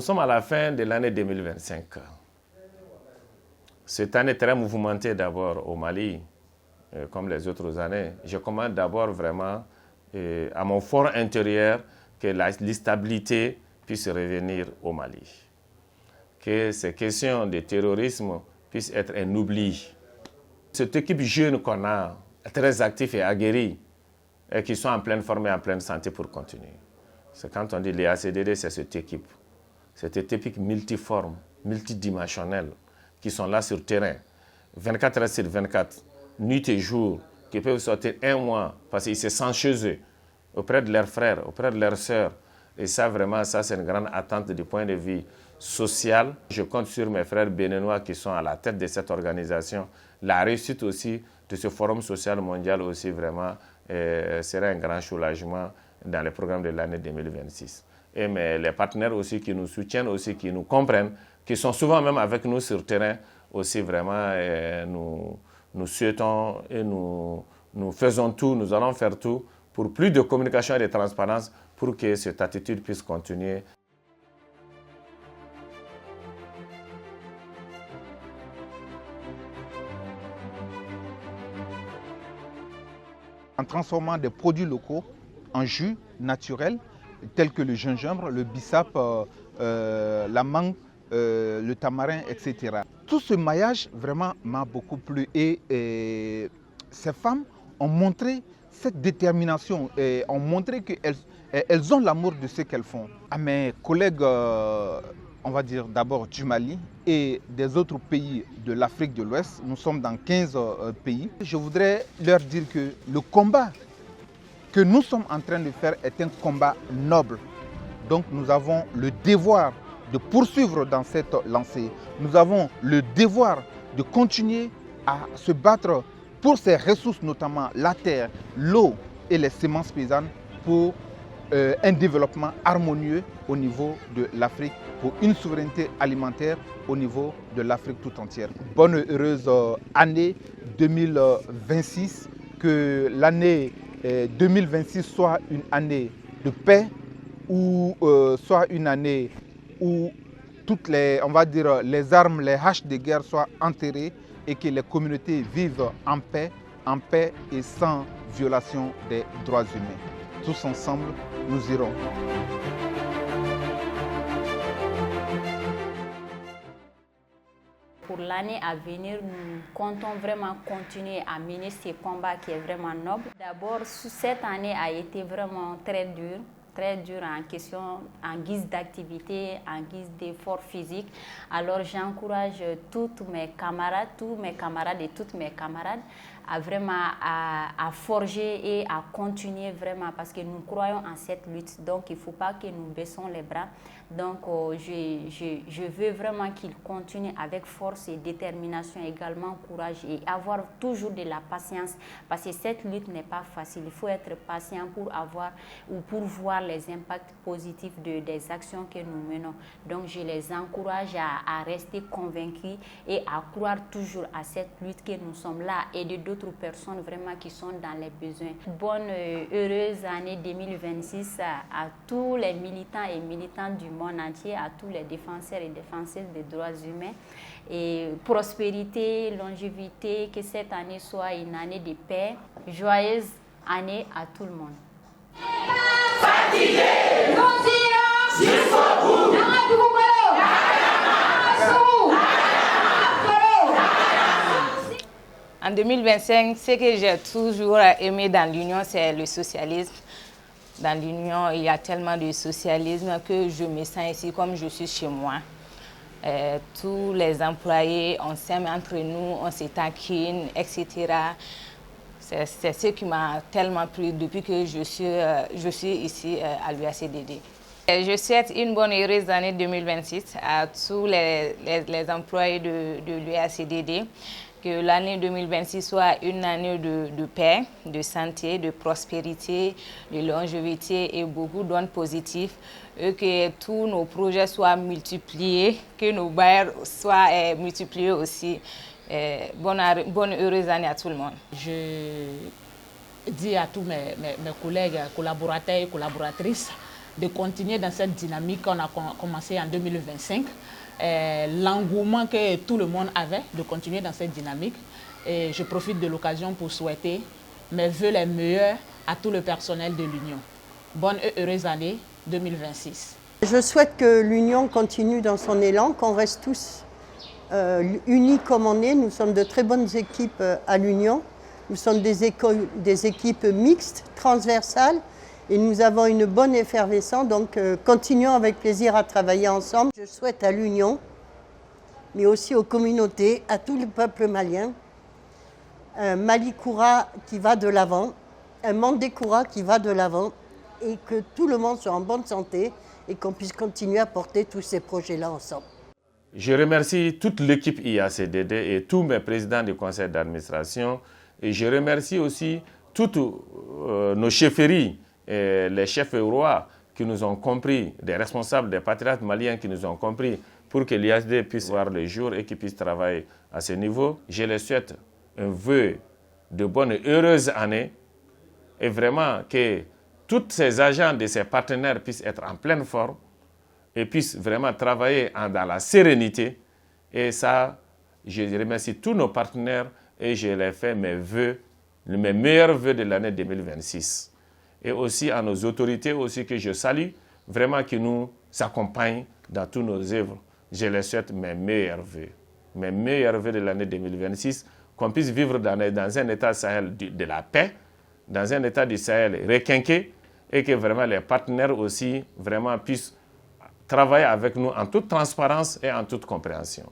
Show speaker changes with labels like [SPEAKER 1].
[SPEAKER 1] sommes à la fin de l'année 2025. Cette année très mouvementée d'abord au Mali, comme les autres années. Je commence d'abord vraiment à mon fort intérieur que l'instabilité puisse revenir au Mali. Que ces questions de terrorisme puissent être un oubli. Cette équipe jeune qu'on a, très active et aguerrie, et qui sont en pleine forme et en pleine santé pour continuer. C'est quand on dit les ACDD, c'est cette équipe. Cette équipe multiforme, multidimensionnelle, qui sont là sur le terrain, 24 heures sur 24, nuit et jour, qui peuvent sortir un mois parce qu'ils se sentent chez eux, auprès de leurs frères, auprès de leurs sœurs. Et ça, vraiment, ça, c'est une grande attente du point de vue social. Je compte sur mes frères béninois qui sont à la tête de cette organisation. La réussite aussi de ce forum social mondial aussi, vraiment, sera un grand soulagement dans le programme de l'année 2026. Et mais les partenaires aussi qui nous soutiennent, aussi qui nous comprennent, qui sont souvent même avec nous sur le terrain, aussi vraiment, nous souhaitons et nous faisons tout, nous allons faire tout pour plus de communication et de transparence pour que cette attitude puisse continuer.
[SPEAKER 2] En transformant des produits locaux en jus naturels, tels que le gingembre, le bissap, la mangue, le tamarin, etc. Tout ce maillage vraiment m'a beaucoup plu et ces femmes ont montré cette détermination et ont montré qu'elles ont l'amour de ce qu'elles font. À mes collègues, on va dire d'abord du Mali et des autres pays de l'Afrique de l'Ouest, nous sommes dans 15 pays. Je voudrais leur dire que le combat que nous sommes en train de faire est un combat noble. Donc nous avons le devoir de poursuivre dans cette lancée. Nous avons le devoir de continuer à se battre pour ces ressources, notamment la terre, l'eau et les semences paysannes, pour un développement harmonieux au niveau de l'Afrique, pour une souveraineté alimentaire au niveau de l'Afrique tout entière. Bonne et heureuse année 2026, que l'année 2026 soit une année de paix, ou soit une année où toutes les, on va dire, les armes, les haches de guerre soient enterrées et que les communautés vivent en paix et sans violation des droits humains. Tous ensemble, nous irons.
[SPEAKER 3] Pour l'année à venir, nous comptons vraiment continuer à mener ce combat qui est vraiment noble. D'abord, cette année a été vraiment très dure en question, en guise d'activité, en guise d'effort physique. Alors j'encourage tous mes camarades et toutes mes camarades à vraiment à forger et à continuer vraiment parce que nous croyons en cette lutte. Donc il ne faut pas que nous baissons les bras. Donc je veux vraiment qu'ils continuent avec force et détermination, également courage et avoir toujours de la patience parce que cette lutte n'est pas facile. Il faut être patient pour avoir ou pour voir les impacts positifs des actions que nous menons. Donc je les encourage à rester convaincus et à croire toujours à cette lutte que nous sommes là et de d'autres personnes vraiment qui sont dans les besoins. Bonne heureuse année 2026 à tous les militants et militantes du monde entier, à tous les défenseurs et défenseuses des droits humains. Et prospérité, longévité, que cette année soit une année de paix. Joyeuse année à tout le monde.
[SPEAKER 4] En 2025, ce que j'ai toujours aimé dans l'Union, c'est le socialisme. Dans l'Union, il y a tellement de socialisme que je me sens ici comme je suis chez moi. Tous les employés, on s'aime entre nous, on se taquine, etc. C'est ce qui m'a tellement plu depuis que je suis ici à l'UACDD. Je souhaite une bonne et heureuse année 2026 à tous les employés de l'UACDD. Que l'année 2026 soit une année de paix, de santé, de prospérité, de longévité et beaucoup d'ondes positives. Et que tous nos projets soient multipliés, que nos bailleurs soient multipliés aussi. Bonne heureuse année à tout le monde.
[SPEAKER 5] Je dis à tous mes collègues, collaborateurs et collaboratrices de continuer dans cette dynamique qu'on a commencé en 2025. L'engouement que tout le monde avait de continuer dans cette dynamique. Et je profite de l'occasion pour souhaiter mes vœux les meilleurs à tout le personnel de l'Union. Bonne et heureuse année 2026.
[SPEAKER 6] Je souhaite que l'Union continue dans son élan, qu'on reste tous unis comme on est. Nous sommes de très bonnes équipes à l'Union. Nous sommes des équipes mixtes, transversales, et nous avons une bonne effervescence. Donc continuons avec plaisir à travailler ensemble. Je souhaite à l'Union, mais aussi aux communautés, à tout le peuple malien, un Mali Koura qui va de l'avant, un Mandé Koura qui va de l'avant, et que tout le monde soit en bonne santé et qu'on puisse continuer à porter tous ces projets-là ensemble.
[SPEAKER 1] Je remercie toute l'équipe IACDD et tous mes présidents du conseil d'administration, et je remercie aussi toutes nos chefferies, et les chefs rois qui nous ont compris, des responsables, des patriotes maliens qui nous ont compris pour que l'IACD puisse voir le jour et qu'ils puissent travailler à ce niveau. Je les souhaite un vœu de bonne et heureuse année et vraiment que tous ces agents de ces partenaires puissent être en pleine forme et puissent vraiment travailler dans la sérénité. Et ça, je remercie tous nos partenaires et je les fais mes vœux, mes meilleurs vœux de l'année 2026. Et aussi à nos autorités aussi que je salue, vraiment qui nous accompagnent dans tous nos œuvres. Je les souhaite mes meilleurs vœux de l'année 2026, qu'on puisse vivre dans un état Sahel de la paix, dans un état du Sahel requinqué, et que vraiment les partenaires aussi vraiment puissent travailler avec nous en toute transparence et en toute compréhension.